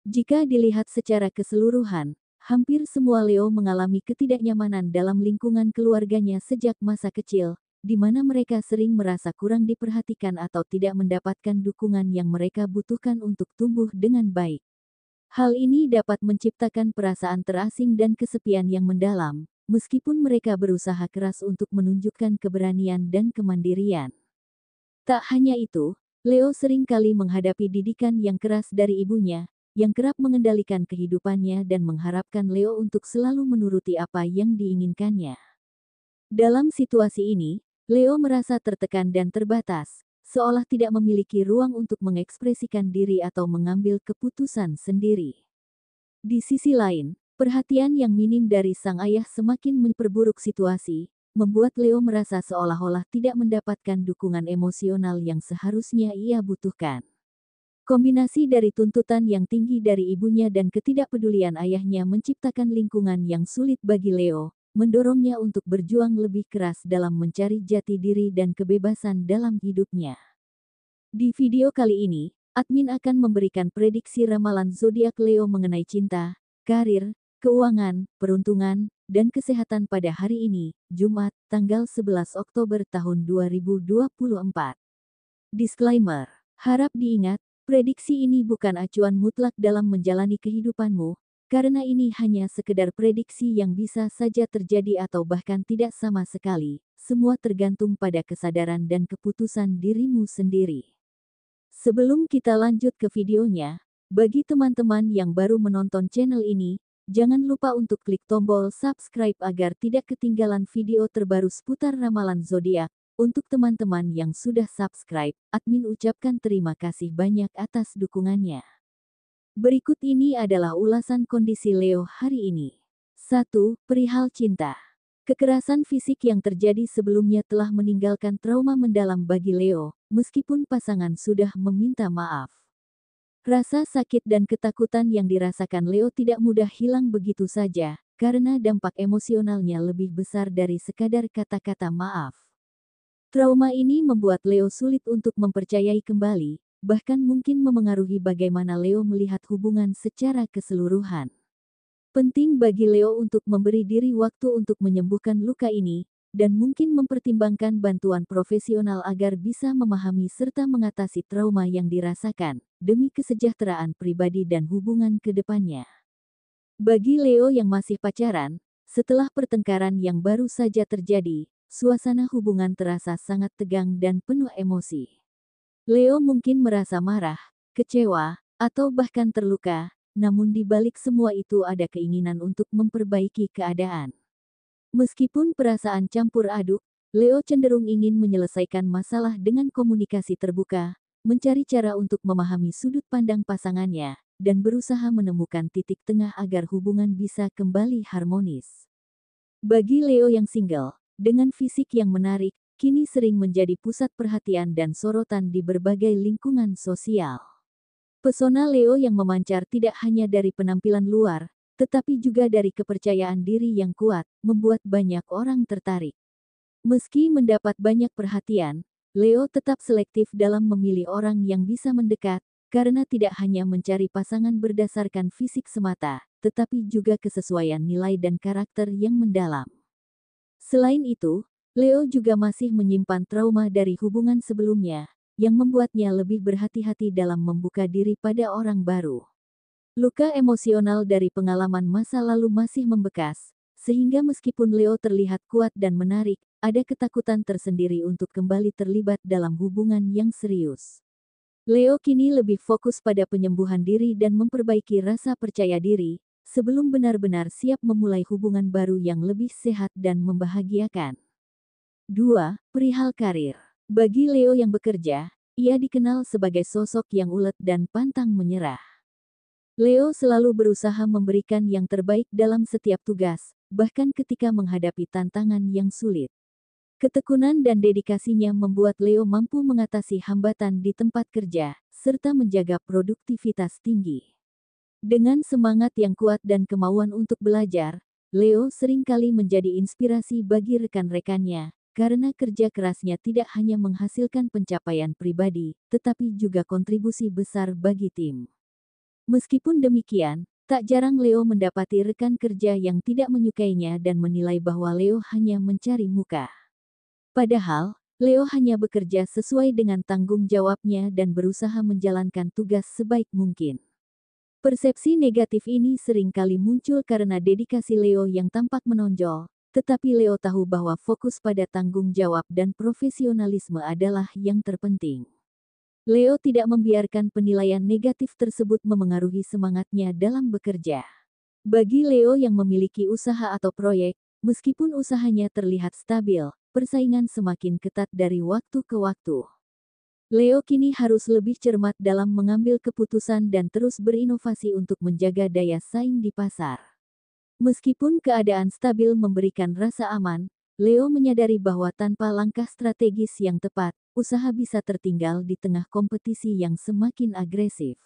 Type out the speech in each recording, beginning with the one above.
Jika dilihat secara keseluruhan, hampir semua Leo mengalami ketidaknyamanan dalam lingkungan keluarganya sejak masa kecil, di mana mereka sering merasa kurang diperhatikan atau tidak mendapatkan dukungan yang mereka butuhkan untuk tumbuh dengan baik. Hal ini dapat menciptakan perasaan terasing dan kesepian yang mendalam, meskipun mereka berusaha keras untuk menunjukkan keberanian dan kemandirian. Tak hanya itu, Leo sering kali menghadapi didikan yang keras dari ibunya, yang kerap mengendalikan kehidupannya dan mengharapkan Leo untuk selalu menuruti apa yang diinginkannya. Dalam situasi ini, Leo merasa tertekan dan terbatas, seolah tidak memiliki ruang untuk mengekspresikan diri atau mengambil keputusan sendiri. Di sisi lain, perhatian yang minim dari sang ayah semakin memperburuk situasi, membuat Leo merasa seolah-olah tidak mendapatkan dukungan emosional yang seharusnya ia butuhkan. Kombinasi dari tuntutan yang tinggi dari ibunya dan ketidakpedulian ayahnya menciptakan lingkungan yang sulit bagi Leo, mendorongnya untuk berjuang lebih keras dalam mencari jati diri dan kebebasan dalam hidupnya. Di video kali ini, admin akan memberikan prediksi ramalan zodiak Leo mengenai cinta, karir, keuangan, peruntungan, dan kesehatan pada hari ini, Jumat, tanggal 11 Oktober tahun 2024. Disclaimer. Harap diingat, prediksi ini bukan acuan mutlak dalam menjalani kehidupanmu, karena ini hanya sekedar prediksi yang bisa saja terjadi atau bahkan tidak sama sekali. Semua tergantung pada kesadaran dan keputusan dirimu sendiri. Sebelum kita lanjut ke videonya, bagi teman-teman yang baru menonton channel ini, jangan lupa untuk klik tombol subscribe agar tidak ketinggalan video terbaru seputar ramalan zodiak. Untuk teman-teman yang sudah subscribe, admin ucapkan terima kasih banyak atas dukungannya. Berikut ini adalah ulasan kondisi Leo hari ini. 1. Perihal cinta. Kekerasan fisik yang terjadi sebelumnya telah meninggalkan trauma mendalam bagi Leo, meskipun pasangan sudah meminta maaf. Rasa sakit dan ketakutan yang dirasakan Leo tidak mudah hilang begitu saja, karena dampak emosionalnya lebih besar dari sekadar kata-kata maaf. Trauma ini membuat Leo sulit untuk mempercayai kembali, bahkan mungkin memengaruhi bagaimana Leo melihat hubungan secara keseluruhan. Penting bagi Leo untuk memberi diri waktu untuk menyembuhkan luka ini, dan mungkin mempertimbangkan bantuan profesional agar bisa memahami serta mengatasi trauma yang dirasakan, demi kesejahteraan pribadi dan hubungan ke depannya. Bagi Leo yang masih pacaran, setelah pertengkaran yang baru saja terjadi, suasana hubungan terasa sangat tegang dan penuh emosi. Leo mungkin merasa marah, kecewa, atau bahkan terluka, namun di balik semua itu ada keinginan untuk memperbaiki keadaan. Meskipun perasaan campur aduk, Leo cenderung ingin menyelesaikan masalah dengan komunikasi terbuka, mencari cara untuk memahami sudut pandang pasangannya, dan berusaha menemukan titik tengah agar hubungan bisa kembali harmonis. Bagi Leo yang single, dengan fisik yang menarik, kini sering menjadi pusat perhatian dan sorotan di berbagai lingkungan sosial. Pesona Leo yang memancar tidak hanya dari penampilan luar, tetapi juga dari kepercayaan diri yang kuat, membuat banyak orang tertarik. Meski mendapat banyak perhatian, Leo tetap selektif dalam memilih orang yang bisa mendekat, karena tidak hanya mencari pasangan berdasarkan fisik semata, tetapi juga kesesuaian nilai dan karakter yang mendalam. Selain itu, Leo juga masih menyimpan trauma dari hubungan sebelumnya, yang membuatnya lebih berhati-hati dalam membuka diri pada orang baru. Luka emosional dari pengalaman masa lalu masih membekas, sehingga meskipun Leo terlihat kuat dan menarik, ada ketakutan tersendiri untuk kembali terlibat dalam hubungan yang serius. Leo kini lebih fokus pada penyembuhan diri dan memperbaiki rasa percaya diri, sebelum benar-benar siap memulai hubungan baru yang lebih sehat dan membahagiakan. 2. Perihal karir. Bagi Leo yang bekerja, ia dikenal sebagai sosok yang ulet dan pantang menyerah. Leo selalu berusaha memberikan yang terbaik dalam setiap tugas, bahkan ketika menghadapi tantangan yang sulit. Ketekunan dan dedikasinya membuat Leo mampu mengatasi hambatan di tempat kerja, serta menjaga produktivitas tinggi. Dengan semangat yang kuat dan kemauan untuk belajar, Leo seringkali menjadi inspirasi bagi rekan-rekannya, karena kerja kerasnya tidak hanya menghasilkan pencapaian pribadi, tetapi juga kontribusi besar bagi tim. Meskipun demikian, tak jarang Leo mendapati rekan kerja yang tidak menyukainya dan menilai bahwa Leo hanya mencari muka. Padahal, Leo hanya bekerja sesuai dengan tanggung jawabnya dan berusaha menjalankan tugas sebaik mungkin. Persepsi negatif ini seringkali muncul karena dedikasi Leo yang tampak menonjol, tetapi Leo tahu bahwa fokus pada tanggung jawab dan profesionalisme adalah yang terpenting. Leo tidak membiarkan penilaian negatif tersebut memengaruhi semangatnya dalam bekerja. Bagi Leo yang memiliki usaha atau proyek, meskipun usahanya terlihat stabil, persaingan semakin ketat dari waktu ke waktu. Leo kini harus lebih cermat dalam mengambil keputusan dan terus berinovasi untuk menjaga daya saing di pasar. Meskipun keadaan stabil memberikan rasa aman, Leo menyadari bahwa tanpa langkah strategis yang tepat, usaha bisa tertinggal di tengah kompetisi yang semakin agresif.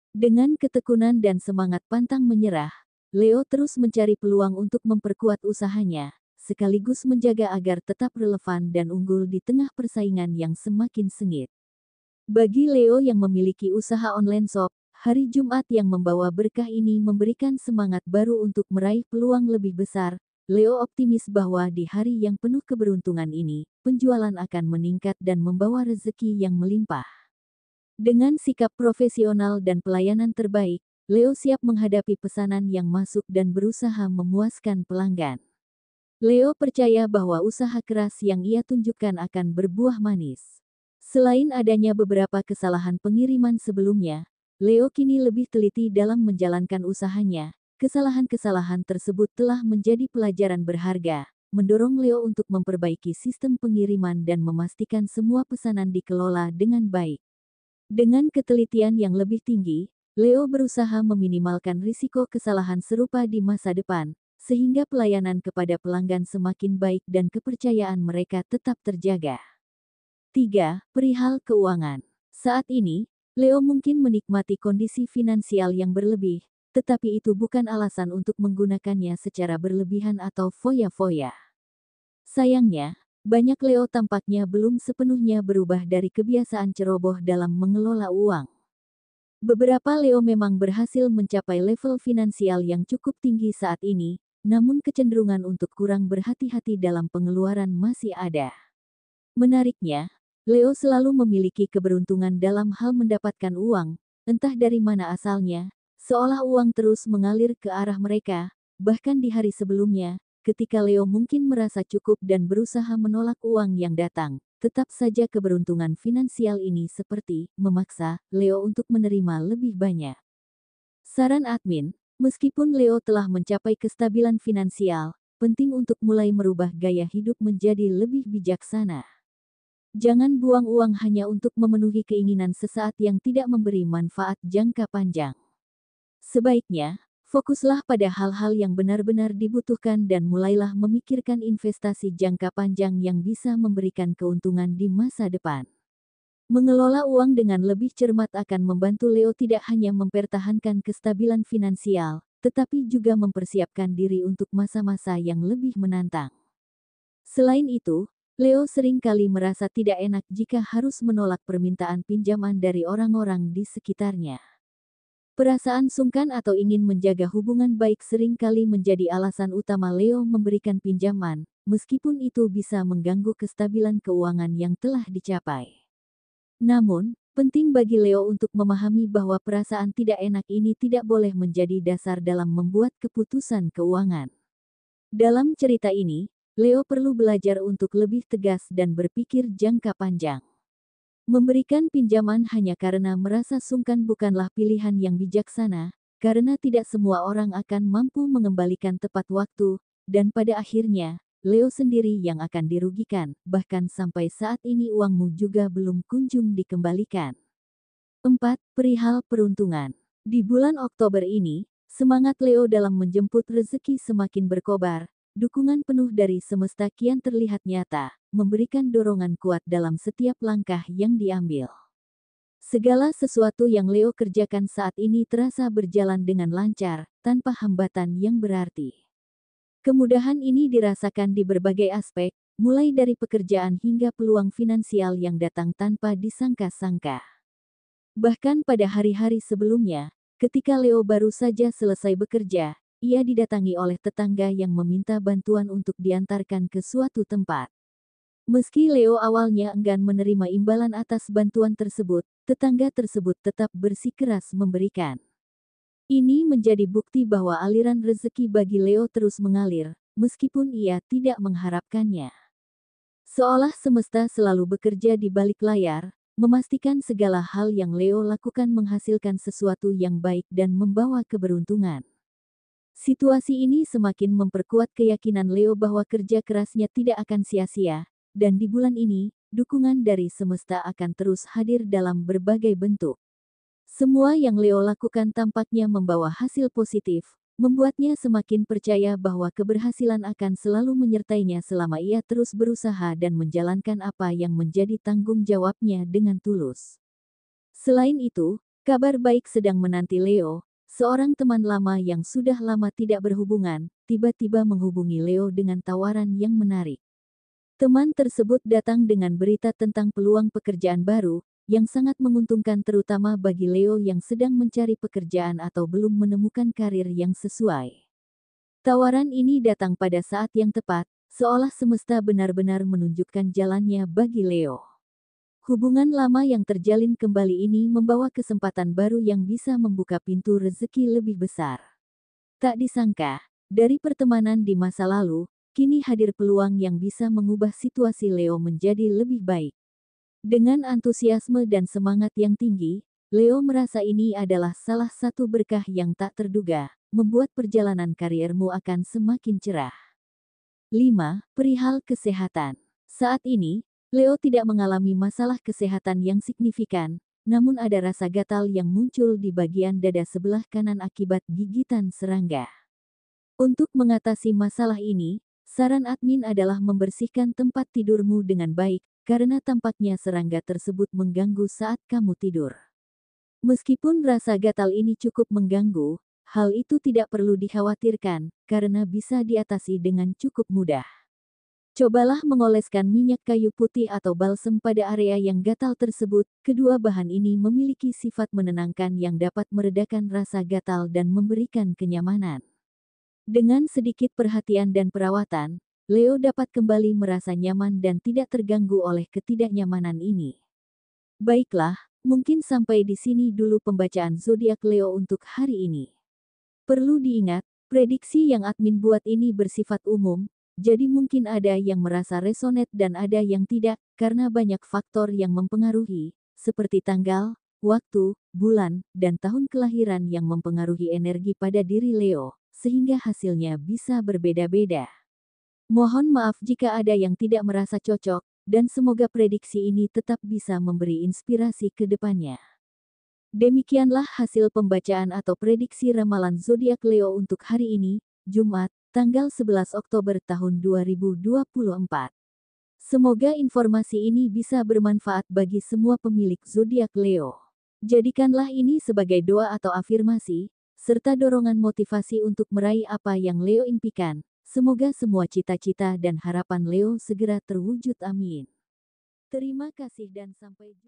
Dengan ketekunan dan semangat pantang menyerah, Leo terus mencari peluang untuk memperkuat usahanya, sekaligus menjaga agar tetap relevan dan unggul di tengah persaingan yang semakin sengit. Bagi Leo yang memiliki usaha online shop, hari Jumat yang membawa berkah ini memberikan semangat baru untuk meraih peluang lebih besar. Leo optimis bahwa di hari yang penuh keberuntungan ini, penjualan akan meningkat dan membawa rezeki yang melimpah. Dengan sikap profesional dan pelayanan terbaik, Leo siap menghadapi pesanan yang masuk dan berusaha memuaskan pelanggan. Leo percaya bahwa usaha keras yang ia tunjukkan akan berbuah manis. Selain adanya beberapa kesalahan pengiriman sebelumnya, Leo kini lebih teliti dalam menjalankan usahanya. Kesalahan-kesalahan tersebut telah menjadi pelajaran berharga, mendorong Leo untuk memperbaiki sistem pengiriman dan memastikan semua pesanan dikelola dengan baik. Dengan ketelitian yang lebih tinggi, Leo berusaha meminimalkan risiko kesalahan serupa di masa depan, sehingga pelayanan kepada pelanggan semakin baik dan kepercayaan mereka tetap terjaga. 3. Perihal keuangan. Saat ini, Leo mungkin menikmati kondisi finansial yang berlebih, tetapi itu bukan alasan untuk menggunakannya secara berlebihan atau foya-foya. Sayangnya, banyak Leo tampaknya belum sepenuhnya berubah dari kebiasaan ceroboh dalam mengelola uang. Beberapa Leo memang berhasil mencapai level finansial yang cukup tinggi saat ini, namun kecenderungan untuk kurang berhati-hati dalam pengeluaran masih ada. Menariknya, Leo selalu memiliki keberuntungan dalam hal mendapatkan uang, entah dari mana asalnya, seolah uang terus mengalir ke arah mereka, bahkan di hari sebelumnya, ketika Leo mungkin merasa cukup dan berusaha menolak uang yang datang, tetap saja keberuntungan finansial ini seperti memaksa Leo untuk menerima lebih banyak. Saran admin, meskipun Leo telah mencapai kestabilan finansial, penting untuk mulai merubah gaya hidup menjadi lebih bijaksana. Jangan buang uang hanya untuk memenuhi keinginan sesaat yang tidak memberi manfaat jangka panjang. Sebaiknya, fokuslah pada hal-hal yang benar-benar dibutuhkan dan mulailah memikirkan investasi jangka panjang yang bisa memberikan keuntungan di masa depan. Mengelola uang dengan lebih cermat akan membantu Leo tidak hanya mempertahankan kestabilan finansial, tetapi juga mempersiapkan diri untuk masa-masa yang lebih menantang. Selain itu, Leo seringkali merasa tidak enak jika harus menolak permintaan pinjaman dari orang-orang di sekitarnya. Perasaan sungkan atau ingin menjaga hubungan baik seringkali menjadi alasan utama Leo memberikan pinjaman, meskipun itu bisa mengganggu kestabilan keuangan yang telah dicapai. Namun, penting bagi Leo untuk memahami bahwa perasaan tidak enak ini tidak boleh menjadi dasar dalam membuat keputusan keuangan. Dalam cerita ini, Leo perlu belajar untuk lebih tegas dan berpikir jangka panjang. Memberikan pinjaman hanya karena merasa sungkan bukanlah pilihan yang bijaksana, karena tidak semua orang akan mampu mengembalikan tepat waktu, dan pada akhirnya, Leo sendiri yang akan dirugikan, bahkan sampai saat ini uangmu juga belum kunjung dikembalikan. 4. Perihal peruntungan. Di bulan Oktober ini, semangat Leo dalam menjemput rezeki semakin berkobar. Dukungan penuh dari semesta kian terlihat nyata, memberikan dorongan kuat dalam setiap langkah yang diambil. Segala sesuatu yang Leo kerjakan saat ini terasa berjalan dengan lancar, tanpa hambatan yang berarti. Kemudahan ini dirasakan di berbagai aspek, mulai dari pekerjaan hingga peluang finansial yang datang tanpa disangka-sangka. Bahkan pada hari-hari sebelumnya, Ketika Leo baru saja selesai bekerja, ia didatangi oleh tetangga yang meminta bantuan untuk diantarkan ke suatu tempat. Meski Leo awalnya enggan menerima imbalan atas bantuan tersebut, tetangga tersebut tetap bersikeras memberikan. Ini menjadi bukti bahwa aliran rezeki bagi Leo terus mengalir, meskipun ia tidak mengharapkannya. Seolah semesta selalu bekerja di balik layar, memastikan segala hal yang Leo lakukan menghasilkan sesuatu yang baik dan membawa keberuntungan. Situasi ini semakin memperkuat keyakinan Leo bahwa kerja kerasnya tidak akan sia-sia, dan di bulan ini, dukungan dari semesta akan terus hadir dalam berbagai bentuk. Semua yang Leo lakukan tampaknya membawa hasil positif, membuatnya semakin percaya bahwa keberhasilan akan selalu menyertainya selama ia terus berusaha dan menjalankan apa yang menjadi tanggung jawabnya dengan tulus. Selain itu, kabar baik sedang menanti Leo. Seorang teman lama yang sudah lama tidak berhubungan, tiba-tiba menghubungi Leo dengan tawaran yang menarik. Teman tersebut datang dengan berita tentang peluang pekerjaan baru, yang sangat menguntungkan terutama bagi Leo yang sedang mencari pekerjaan atau belum menemukan karir yang sesuai. Tawaran ini datang pada saat yang tepat, seolah semesta benar-benar menunjukkan jalannya bagi Leo. Hubungan lama yang terjalin kembali ini membawa kesempatan baru yang bisa membuka pintu rezeki lebih besar. Tak disangka, dari pertemanan di masa lalu, kini hadir peluang yang bisa mengubah situasi Leo menjadi lebih baik. Dengan antusiasme dan semangat yang tinggi, Leo merasa ini adalah salah satu berkah yang tak terduga, membuat perjalanan kariermu akan semakin cerah. 5. Perihal kesehatan. Saat ini, Leo tidak mengalami masalah kesehatan yang signifikan, namun ada rasa gatal yang muncul di bagian dada sebelah kanan akibat gigitan serangga. Untuk mengatasi masalah ini, saran admin adalah membersihkan tempat tidurmu dengan baik, karena tampaknya serangga tersebut mengganggu saat kamu tidur. Meskipun rasa gatal ini cukup mengganggu, hal itu tidak perlu dikhawatirkan, karena bisa diatasi dengan cukup mudah. Cobalah mengoleskan minyak kayu putih atau balsem pada area yang gatal tersebut. Kedua bahan ini memiliki sifat menenangkan yang dapat meredakan rasa gatal dan memberikan kenyamanan. Dengan sedikit perhatian dan perawatan, Leo dapat kembali merasa nyaman dan tidak terganggu oleh ketidaknyamanan ini. Baiklah, mungkin sampai di sini dulu pembacaan zodiak Leo untuk hari ini. Perlu diingat, prediksi yang admin buat ini bersifat umum, jadi mungkin ada yang merasa resonate dan ada yang tidak, karena banyak faktor yang mempengaruhi, seperti tanggal, waktu, bulan, dan tahun kelahiran yang mempengaruhi energi pada diri Leo, sehingga hasilnya bisa berbeda-beda. Mohon maaf jika ada yang tidak merasa cocok, dan semoga prediksi ini tetap bisa memberi inspirasi ke depannya. Demikianlah hasil pembacaan atau prediksi ramalan zodiak Leo untuk hari ini, Jumat, tanggal 11 Oktober tahun 2024. Semoga informasi ini bisa bermanfaat bagi semua pemilik zodiak Leo. Jadikanlah ini sebagai doa atau afirmasi, serta dorongan motivasi untuk meraih apa yang Leo impikan. Semoga semua cita-cita dan harapan Leo segera terwujud, amin. Terima kasih dan sampai jumpa.